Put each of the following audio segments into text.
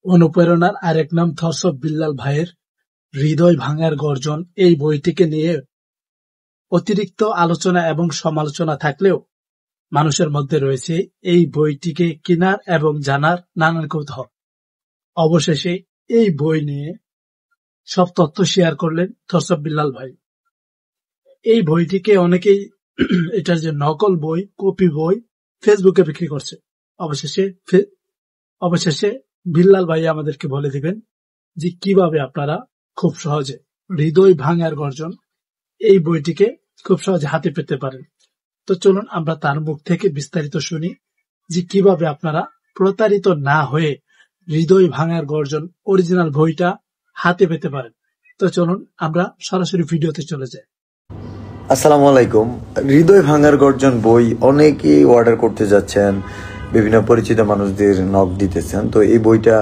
অনুপ্রেরণার আরেক নাম থরসব বিল্লাল ভাইয়ের হৃদয় ভাঙার গর্জন এই বইটিকে নিয়ে অতিরিক্ত আলোচনা এবং সমালোচনা থাকলেও মানুষের মধ্যে রয়েছে এই বইটিকে কেনার এবং জানার নানান কৌতূহল। অবশেষে এই বই নিয়ে সব তথ্য শেয়ার করলেন থরসব বিল্লাল ভাই। এই বইটিকে অনেকেই এটার যে নকল বই, কপি বই ফেসবুকে বিক্রি করছে। অবশেষে বিল্লাল ভাই আমাদেরকে বলে দিবেন যে কিভাবে আপনারা খুব সহজে হৃদয় ভাঙার গর্জন এই বইটিকে খুব সহজে হাতে পেতে পারেন। তো চলুন আমরা তার মুখ থেকে বিস্তারিত শুনি যে কিভাবে আপনারা প্রতারিত না হয়ে হৃদয় ভাঙার গর্জন অরিজিনাল বইটা হাতে পেতে পারেন। তো চলুন আমরা সরাসরি ভিডিওতে চলে যাই। আসসালামু আলাইকুম। হৃদয় ভাঙার গর্জন বই অনেকেই অর্ডার করতে যাচ্ছেন, বিভিন্ন পরিচিত মানুষদের নক দিতেছেন। তো এই বইটা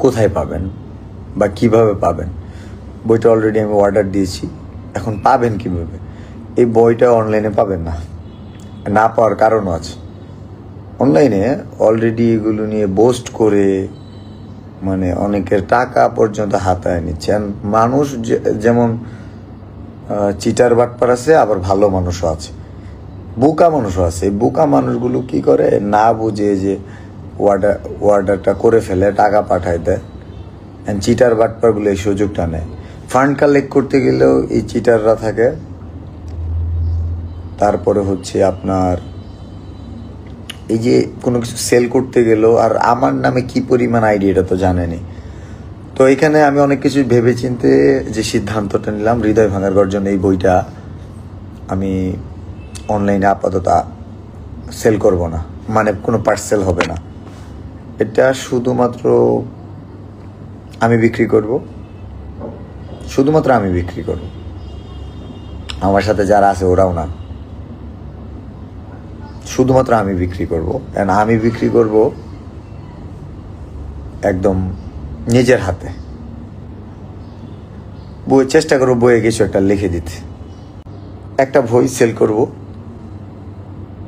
কোথায় পাবেন বা কিভাবে পাবেন? বইটা অলরেডি আমি অর্ডার দিয়েছি, এখন পাবেন কিভাবে? এই বইটা অনলাইনে পাবেন না, না পাওয়ার কারণও আছে। অনলাইনে অলরেডি এগুলো নিয়ে বোস্ট করে মানে অনেকের টাকা পর্যন্ত হাতায় নিচ্ছেন। মানুষ যেমন চিটার বাটপার আছে, আবার ভালো মানুষও আছে, বোকা মানুষও আছে। এই বোকা মানুষগুলো কি করে, না বুঝে যে অর্ডারটা করে ফেলে, টাকা পাঠায় দেয়। চিটার বাটপারগুলো এই সুযোগটা নেয়। ফান্ড কালেক্ট করতে গেলেও এই চিটাররা থাকে। তারপরে হচ্ছে আপনার এই যে কোনো কিছু সেল করতে গেলেও, আর আমার নামে কি পরিমাণ আইডি এটা তো জানেনি। তো এখানে আমি অনেক কিছু ভেবে চিনতে যে সিদ্ধান্তটা নিলাম, হৃদয় ভাঙার গর্জন এই বইটা আমি অনলাইনে আপাতত সেল করব না, মানে কোনো পার্সেল হবে না। এটা শুধুমাত্র আমি বিক্রি করব, শুধুমাত্র আমি বিক্রি করব, আমার সাথে যারা আছে ওরাও না, শুধুমাত্র আমি বিক্রি করব। আমি বিক্রি করব একদম নিজের হাতে। বই চেষ্টা করবো বইয়ে কিছু একটা লিখে দিতে। একটা বই সেল করব,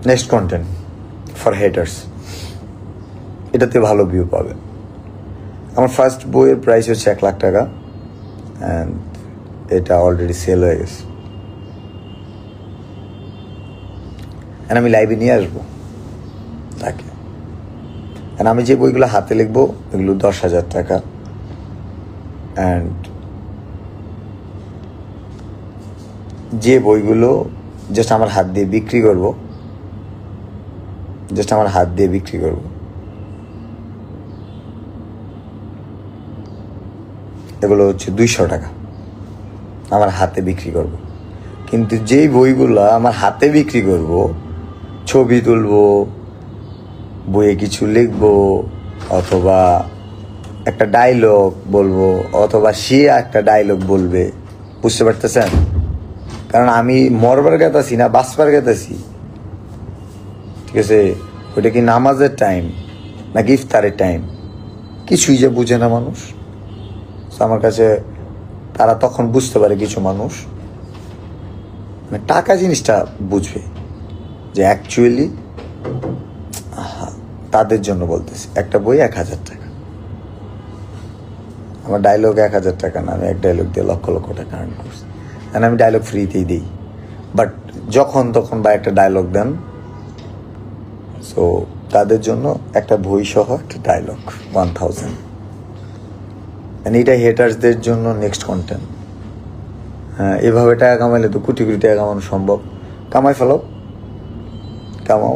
নেক্সট কন্টেন্ট ফর হেটার্স, এটাতে ভালো ভিউ পাবে। আমার ফার্স্ট বইয়ের প্রাইস হচ্ছে 1 লাখ টাকা, অ্যান্ড এটা অলরেডি সেল হয়ে গেছে। অ্যান্ড আমি লাইভে নিয়ে আসবো তাকে। অ্যান্ড আমি যে বইগুলো হাতে লিখবো এগুলো 10,000 টাকা। অ্যান্ড যে বইগুলো জাস্ট আমার হাত দিয়ে বিক্রি করব, এগুলো হচ্ছে 200 টাকা আমার হাতে বিক্রি করব। কিন্তু যেই বইগুলো আমার হাতে বিক্রি করব, ছবি তুলবো, বইয়ে কিছু লিখবো, অথবা একটা ডায়লগ বলবো, অথবা সে একটা ডায়লগ বলবে, বুঝতে পারতেছেন? কারণ আমি মরবার গেতাছি না বাঁচবার গেতাছি, ঠিক আছে? ওইটা কি নামাজের টাইম নাকি ইফতারের টাইম, কিছুই যে বুঝে না মানুষ। আমার কাছে তারা তখন বুঝতে পারে, কিছু মানুষ মানে টাকা জিনিসটা বুঝবে যে অ্যাকচুয়ালি তাদের জন্য বলতেছি। একটা বই 1,000 টাকা, আমার ডায়লগ 1,000 টাকা না, আমি এক ডায়লগ দিয়ে লক্ষ লক্ষ টাকা আর্ন করছি। আমি ডায়লগ ফ্রিতেই দিই, বাট যখন তখন বা একটা ডায়লগ দেন, সো তাদের জন্য একটা বই সহ একটা ডায়লগ 1000। এটা হেটার্সদের জন্য নেক্সট কন্টেন্ট। হ্যাঁ, এভাবে টাকা কামাইলে তো কোটি কোটি টাকা কামানো সম্ভব। কামাই ফেলো, কামাও।